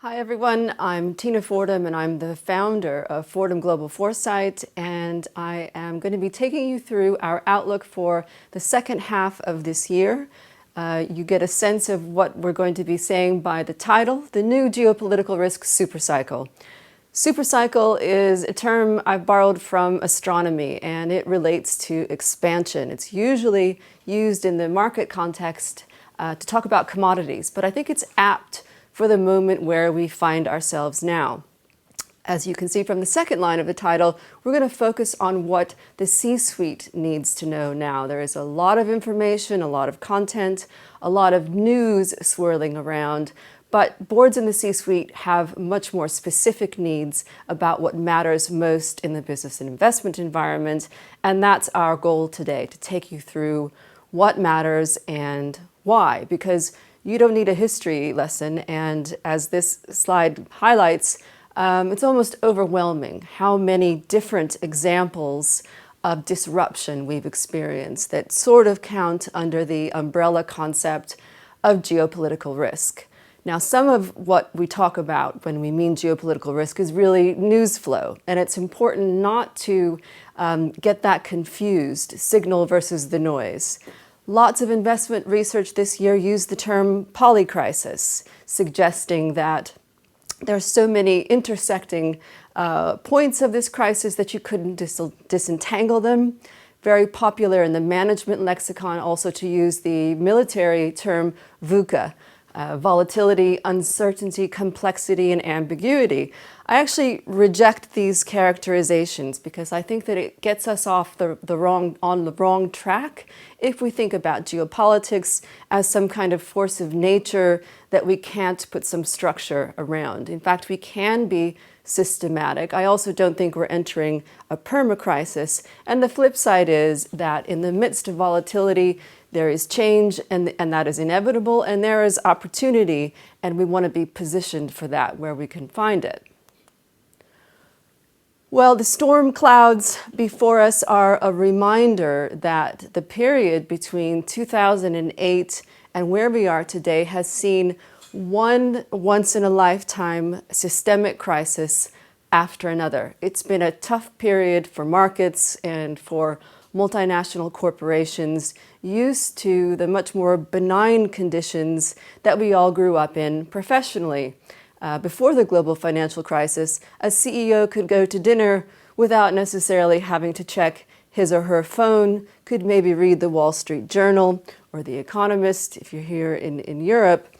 Hi everyone, I'm Tina Fordham and I'm the founder of Fordham Global Foresight, and I am going to be taking you through our outlook for the second half of this year. You get a sense of what we're going to be saying by the title, The New Geopolitical Risk Supercycle. Supercycle is a term I've borrowed from astronomy, and it relates to expansion. It's usually used in the market context to talk about commodities, but I think it's apt for the moment where we find ourselves now. As you can see from the second line of the title, we're going to focus on what the C-suite needs to know now. There is a lot of information, a lot of content, a lot of news swirling around, but boards in the C-suite have much more specific needs about what matters most in the business and investment environment, and that's our goal today, to take you through what matters and why, because you don't need a history lesson, and as this slide highlights, it's almost overwhelming how many different examples of disruption we've experienced that sort of count under the umbrella concept of geopolitical risk. Now, some of what we talk about when we mean geopolitical risk is really news flow, and it's important not to get that confused, signal versus the noise. Lots of investment research this year used the term polycrisis, suggesting that there are so many intersecting points of this crisis that you couldn't disentangle them. Very popular in the management lexicon also to use the military term VUCA, volatility, uncertainty, complexity, and ambiguity. I actually reject these characterizations because I think that it gets us off on the wrong track if we think about geopolitics as some kind of force of nature that we can't put some structure around. In fact, we can be systematic. I also don't think we're entering a perma-crisis. And the flip side is that in the midst of volatility, there is change, and that is inevitable, and there is opportunity, and we want to be positioned for that where we can find it. Well, the storm clouds before us are a reminder that the period between 2008 and where we are today has seen one once-in-a-lifetime systemic crisis after another. It's been a tough period for markets and for multinational corporations used to the much more benign conditions that we all grew up in professionally. Before the global financial crisis, a CEO could go to dinner without necessarily having to check his or her phone, could maybe read the Wall Street Journal or The Economist if you're here in Europe,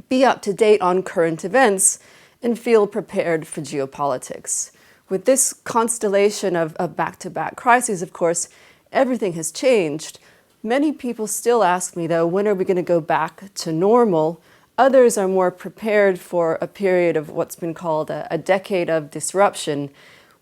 be up to date on current events, and feel prepared for geopolitics. With this constellation of back-to-back crises, of course, everything has changed. Many people still ask me, though, when are we going to go back to normal? Others are more prepared for a period of what's been called a decade of disruption.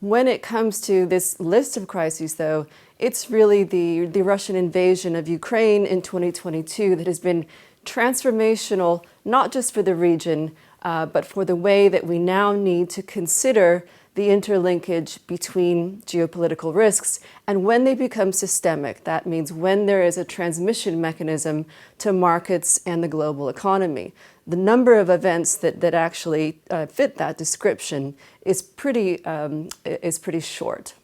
When it comes to this list of crises, though, it's really the Russian invasion of Ukraine in 2022 that has been transformational, not just for the region, but for the way that we now need to consider the interlinkage between geopolitical risks, and when they become systemic, that means when there is a transmission mechanism to markets and the global economy. The number of events that actually fit that description is pretty short.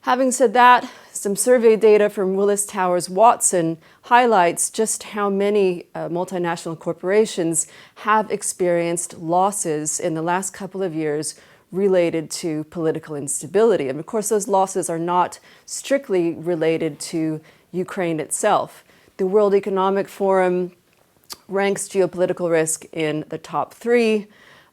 Having said that, some survey data from Willis Towers Watson highlights just how many multinational corporations have experienced losses in the last couple of years related to political instability. And of course, those losses are not strictly related to Ukraine itself. The World Economic Forum ranks geopolitical risk in the top 3.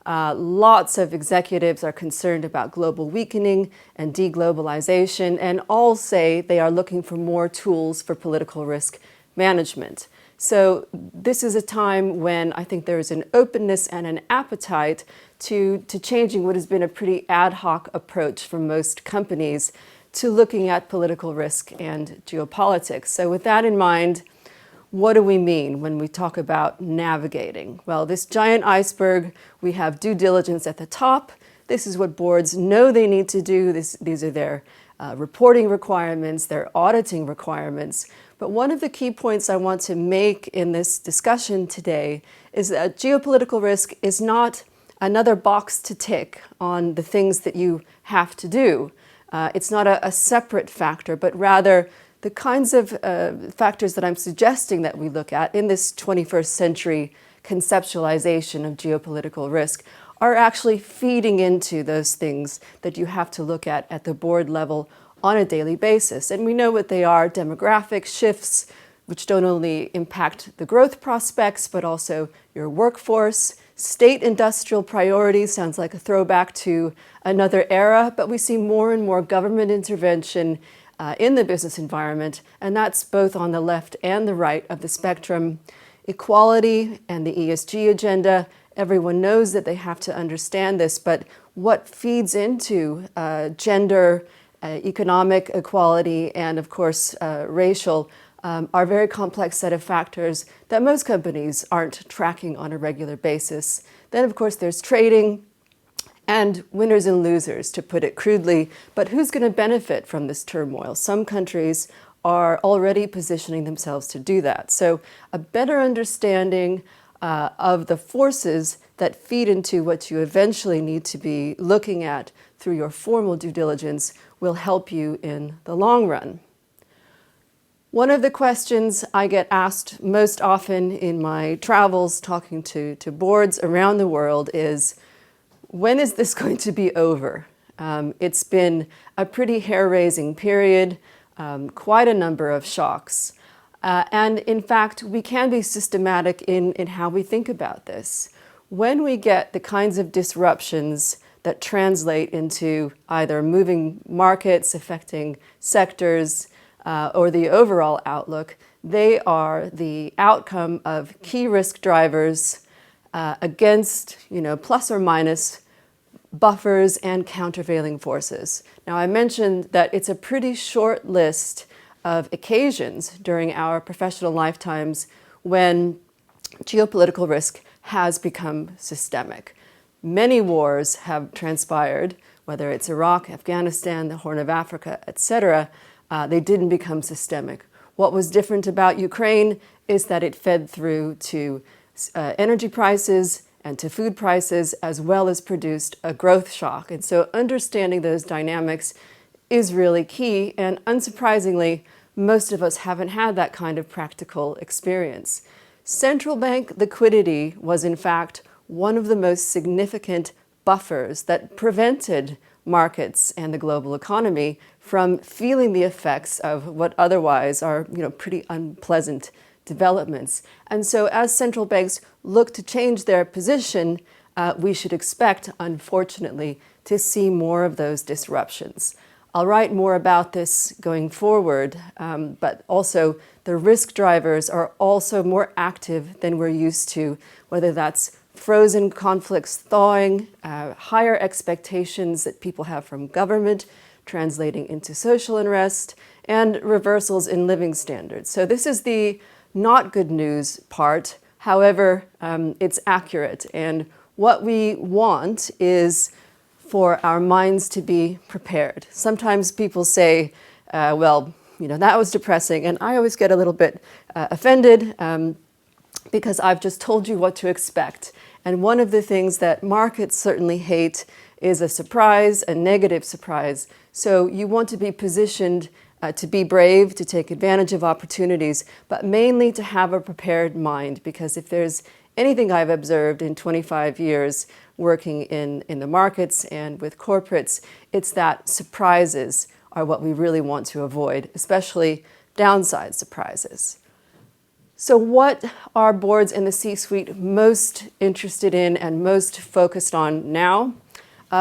Lots of executives are concerned about global weakening and deglobalization, and all say they are looking for more tools for political risk management. So this is a time when I think there is an openness and an appetite to changing what has been a pretty ad hoc approach from most companies to looking at political risk and geopolitics. So with that in mind, what do we mean when we talk about navigating? Well, this giant iceberg, we have due diligence at the top. This is what boards know they need to do. These are their reporting requirements, their auditing requirements. But one of the key points I want to make in this discussion today is that geopolitical risk is not another box to tick on the things that you have to do. It's not a separate factor, but rather the kinds of factors that I'm suggesting that we look at in this 21st century conceptualization of geopolitical risk are actually feeding into those things that you have to look at the board level on a daily basis. And we know what they are: demographic shifts, which don't only impact the growth prospects, but also your workforce. State industrial priorities sounds like a throwback to another era, but we see more and more government intervention in the business environment, and that's both on the left and the right of the spectrum. Equality and the ESG agenda, everyone knows that they have to understand this, but what feeds into gender, economic equality, and of course racial are a very complex set of factors that most companies aren't tracking on a regular basis. Then of course there's trading and winners and losers, to put it crudely, but who's going to benefit from this turmoil? Some countries are already positioning themselves to do that. So a better understanding of the forces that feed into what you eventually need to be looking at through your formal due diligence will help you in the long run. One of the questions I get asked most often in my travels talking to boards around the world is, when is this going to be over? It's been a pretty hair-raising period, quite a number of shocks. And in fact, we can be systematic in how we think about this. When we get the kinds of disruptions that translate into either moving markets, affecting sectors, or the overall outlook, they are the outcome of key risk drivers against, plus or minus buffers and countervailing forces. Now, I mentioned that it's a pretty short list of occasions during our professional lifetimes when geopolitical risk has become systemic. Many wars have transpired, whether it's Iraq, Afghanistan, the Horn of Africa, etc. They didn't become systemic. What was different about Ukraine is that it fed through to energy prices and to food prices, as well as produced a growth shock. And so understanding those dynamics is really key. And unsurprisingly, most of us haven't had that kind of practical experience. Central bank liquidity was, in fact, one of the most significant buffers that prevented markets and the global economy from feeling the effects of what otherwise are, pretty unpleasant developments. And so as central banks look to change their position, we should expect, unfortunately, to see more of those disruptions. I'll write more about this going forward, but also the risk drivers are also more active than we're used to, whether that's frozen conflicts thawing, higher expectations that people have from government translating into social unrest, and reversals in living standards. So this is the not good news part. However, it's accurate. And what we want is for our minds to be prepared. Sometimes people say, that was depressing. And I always get a little bit offended because I've just told you what to expect. And one of the things that markets certainly hate is a surprise, a negative surprise. So you want to be positioned to be brave, to take advantage of opportunities, but mainly to have a prepared mind, because if there's anything I've observed in 25 years working in the markets and with corporates, it's that surprises are what we really want to avoid, especially downside surprises. So what are boards in the C-suite most interested in and most focused on now?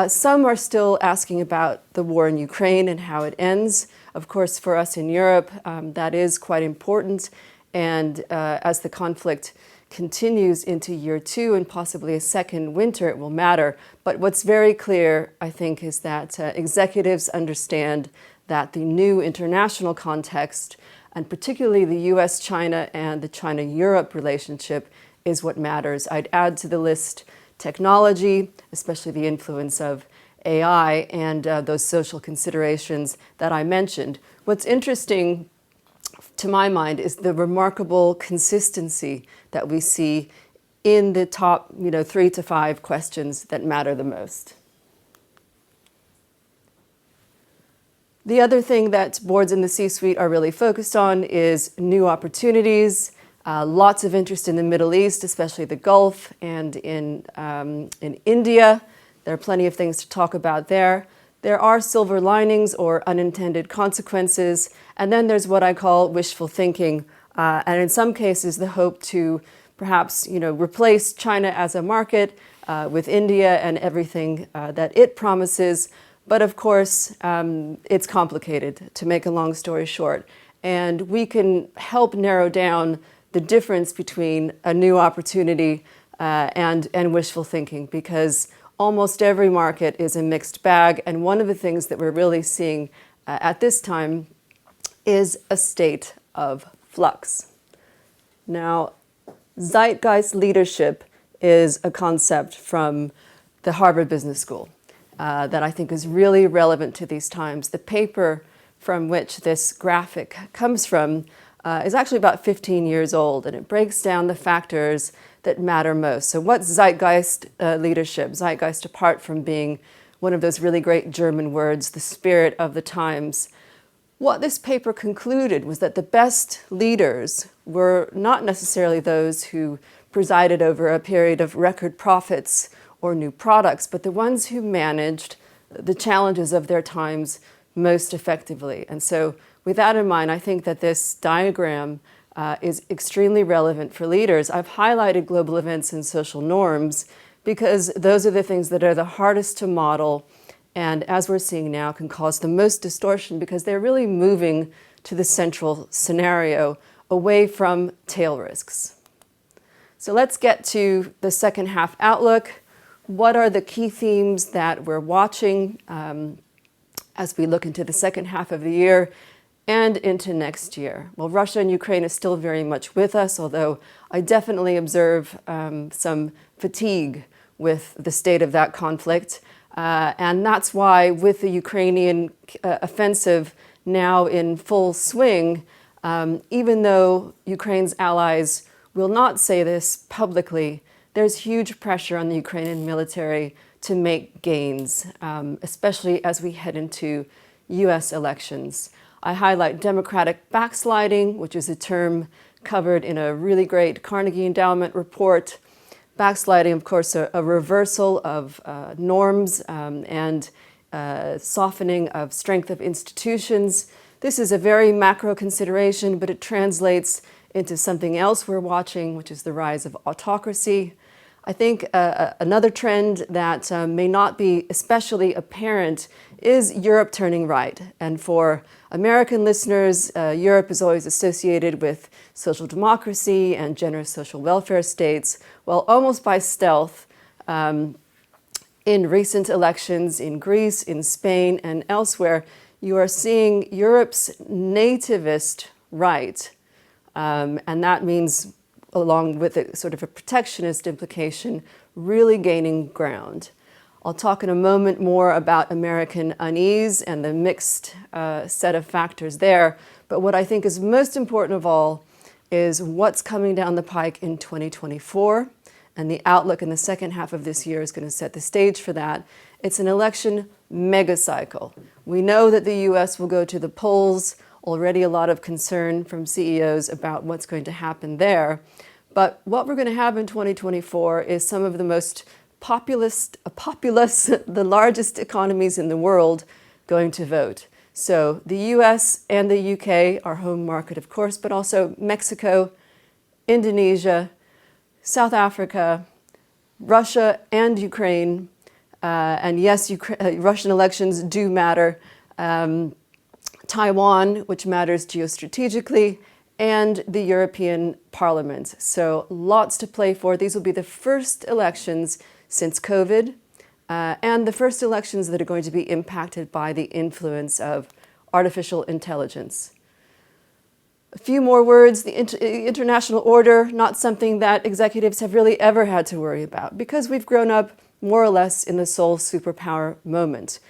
Some are still asking about the war in Ukraine and how it ends. Of course, for us in Europe, that is quite important. And as the conflict continues into year 2 and possibly a second winter, it will matter. But what's very clear, I think, is that executives understand that the new international context, and particularly the US-China and the China-Europe relationship, is what matters. I'd add to the list technology, especially the influence of AI and those social considerations that I mentioned. What's interesting to my mind is the remarkable consistency that we see in the top 3 to 5 questions that matter the most. The other thing that boards in the C-suite are really focused on is new opportunities. Lots of interest in the Middle East, especially the Gulf, and in India. There are plenty of things to talk about there. There are silver linings or unintended consequences. And then there's what I call wishful thinking. And in some cases, the hope to perhaps replace China as a market with India and everything that it promises. But of course, it's complicated, to make a long story short. And we can help narrow down the difference between a new opportunity and wishful thinking, because almost every market is a mixed bag. And one of the things that we're really seeing at this time is a state of flux. Now, zeitgeist leadership is a concept from the Harvard Business School that I think is really relevant to these times. The paper from which this graphic comes from is actually about 15 years old, and it breaks down the factors that matter most. So what's zeitgeist leadership? Zeitgeist, apart from being one of those really great German words, the spirit of the times. What this paper concluded was that the best leaders were not necessarily those who presided over a period of record profits or new products, but the ones who managed the challenges of their times most effectively. And so with that in mind, I think that this diagram is extremely relevant for leaders. I've highlighted global events and social norms because those are the things that are the hardest to model, and as we're seeing now, can cause the most distortion because they're really moving to the central scenario away from tail risks. So let's get to the second half outlook. What are the key themes that we're watching as we look into the second half of the year and into next year? Well, Russia and Ukraine is still very much with us, although I definitely observe some fatigue with the state of that conflict. And that's why, with the Ukrainian offensive now in full swing, even though Ukraine's allies will not say this publicly, there's huge pressure on the Ukrainian military to make gains, especially as we head into US elections. I highlight democratic backsliding, which is a term covered in a really great Carnegie Endowment report. Backsliding, of course, a reversal of norms and softening of strength of institutions. This is a very macro consideration, but it translates into something else we're watching, which is the rise of autocracy. I think another trend that may not be especially apparent is Europe turning right. And for American listeners, Europe is always associated with social democracy and generous social welfare states. Well, almost by stealth, in recent elections in Greece, in Spain, and elsewhere, you are seeing Europe's nativist right. And that means, along with a sort of a protectionist implication, really gaining ground. I'll talk in a moment more about American unease and the mixed set of factors there. But what I think is most important of all is what's coming down the pike in 2024. And the outlook in the second half of this year is going to set the stage for that. It's an election mega cycle. We know that the US will go to the polls. Already a lot of concern from CEOs about what's going to happen there. But what we're going to have in 2024 is some of the most populous, the largest economies in the world going to vote. So the US and the UK, our home market, of course, but also Mexico, Indonesia, South Africa, Russia and Ukraine. And yes, Russian elections do matter. Taiwan, which matters geostrategically, and the European Parliament. So lots to play for. These will be the first elections since COVID, and the first elections that are going to be impacted by the influence of artificial intelligence. A few more words. The international order, not something that executives have really ever had to worry about, because we've grown up more or less in the sole superpower moment.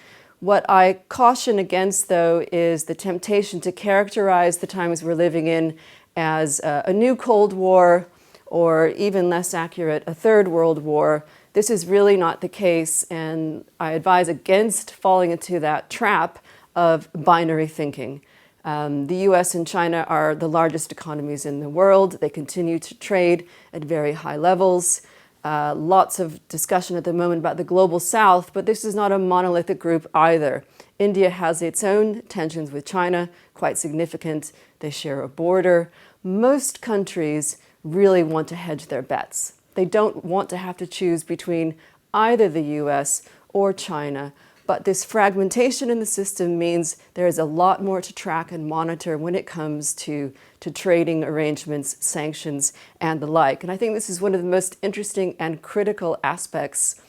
What I caution against, though, is the temptation to characterize the times we're living in as a new Cold War or even less accurate, a third world war. This is really not the case, and I advise against falling into that trap of binary thinking. The US and China are the largest economies in the world. They continue to trade at very high levels. Lots of discussion at the moment about the global south, but this is not a monolithic group either. India has its own tensions with China, quite significant. They share a border. Most countries really want to hedge their bets. They don't want to have to choose between either the US or China. But this fragmentation in the system means there is a lot more to track and monitor when it comes to trading arrangements, sanctions, and the like. And I think this is one of the most interesting and critical aspects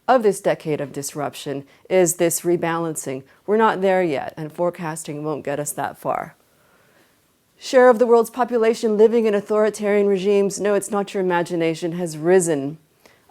of this decade of disruption, is this rebalancing. We're not there yet, and forecasting won't get us that far. Share of the world's population living in authoritarian regimes, no, it's not your imagination, has risen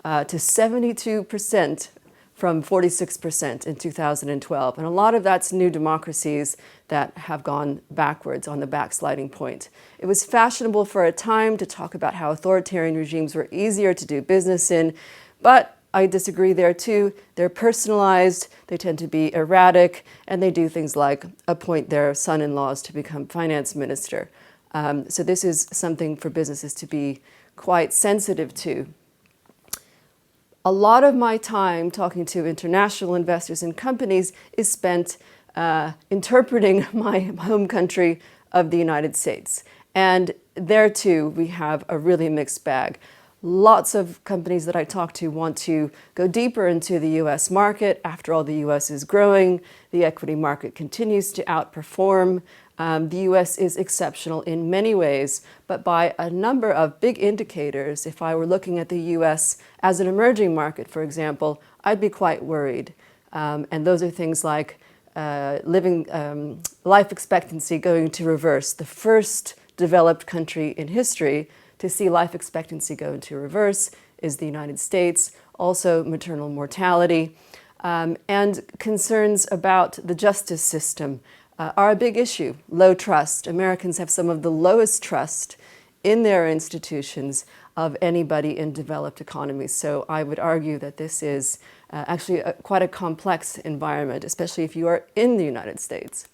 to 72% from 46% in 2012. And a lot of that's new democracies that have gone backwards on the backsliding point. It was fashionable for a time to talk about how authoritarian regimes were easier to do business in, but I disagree there too. They're personalized, they tend to be erratic, and they do things like appoint their son-in-laws to become finance minister. So this is something for businesses to be quite sensitive to. A lot of my time talking to international investors and companies is spent interpreting my home country of the United States. And there too, we have a really mixed bag. Lots of companies that I talk to want to go deeper into the US market. After all, the US is growing. The equity market continues to outperform. The US is exceptional in many ways, but by a number of big indicators, if I were looking at the US as an emerging market, for example, I'd be quite worried. And those are things like life expectancy going to reverse. The first developed country in history to see life expectancy go into reverse is the United States. Also maternal mortality and concerns about the justice system are a big issue. Low trust. Americans have some of the lowest trust in their institutions of anybody in developed economies. So I would argue that this is actually quite a complex environment, especially if you are in the United States.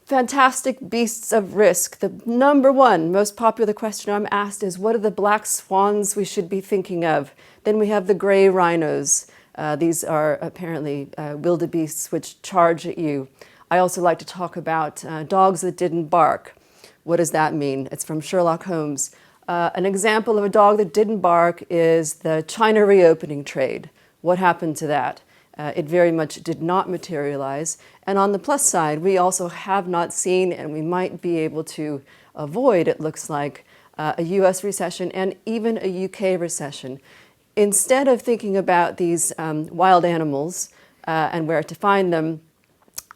Fantastic beasts of risk. The number one most popular question I'm asked is, what are the black swans we should be thinking of? Then we have the gray rhinos. These are apparently wildebeests which charge at you. I also like to talk about dogs that didn't bark. What does that mean? It's from Sherlock Holmes. An example of a dog that didn't bark is the China reopening trade. What happened to that? It very much did not materialize. And on the plus side, we also have not seen, and we might be able to avoid, it looks like, a US recession and even a UK recession. Instead of thinking about these wild animals and where to find them,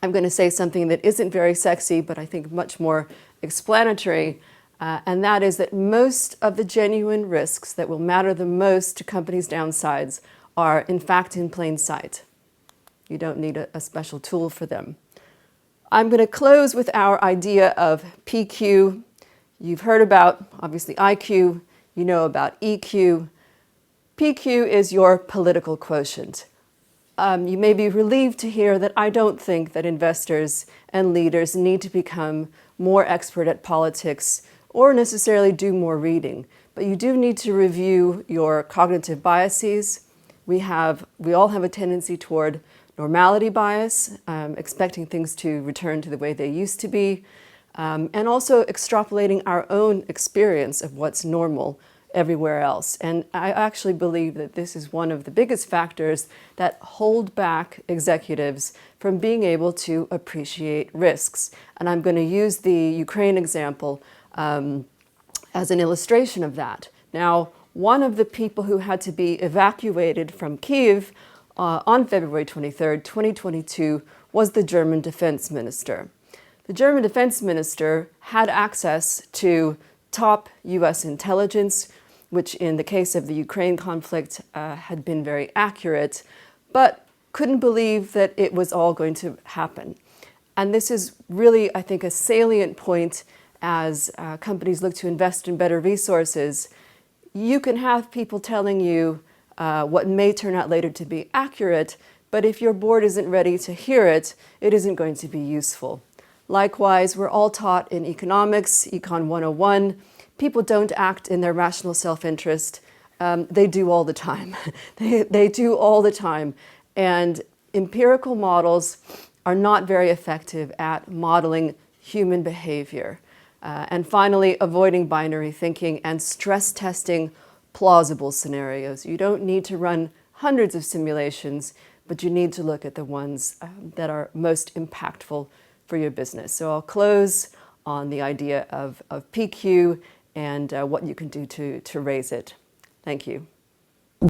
I'm going to say something that isn't very sexy, but I think much more explanatory, and that is that most of the genuine risks that will matter the most to companies' downsides are in fact in plain sight. You don't need a special tool for them. I'm going to close with our idea of PQ. You've heard about, obviously, IQ. You know about EQ. PQ is your political quotient. You may be relieved to hear that I don't think that investors and leaders need to become more expert at politics or necessarily do more reading, but you do need to review your cognitive biases. We all have a tendency toward normality bias, expecting things to return to the way they used to be, and also extrapolating our own experience of what's normal everywhere else. And I actually believe that this is one of the biggest factors that hold back executives from being able to appreciate risks. And I'm going to use the Ukraine example as an illustration of that. Now, one of the people who had to be evacuated from Kyiv on February 23rd, 2022, was the German defense minister. The German defense minister had access to top US intelligence, which in the case of the Ukraine conflict had been very accurate, but couldn't believe that it was all going to happen. And this is really, I think, a salient point as companies look to invest in better resources, you can have people telling you what may turn out later to be accurate, but if your board isn't ready to hear it, it isn't going to be useful. Likewise, we're all taught in economics, Econ 101, people don't act in their rational self-interest. They do all the time. they do all the time. And empirical models are not very effective at modeling human behavior. And finally, avoiding binary thinking and stress testing plausible scenarios. You don't need to run hundreds of simulations, but you need to look at the ones that are most impactful for your business. So I'll close on the idea of PQ and what you can do to raise it. Thank you.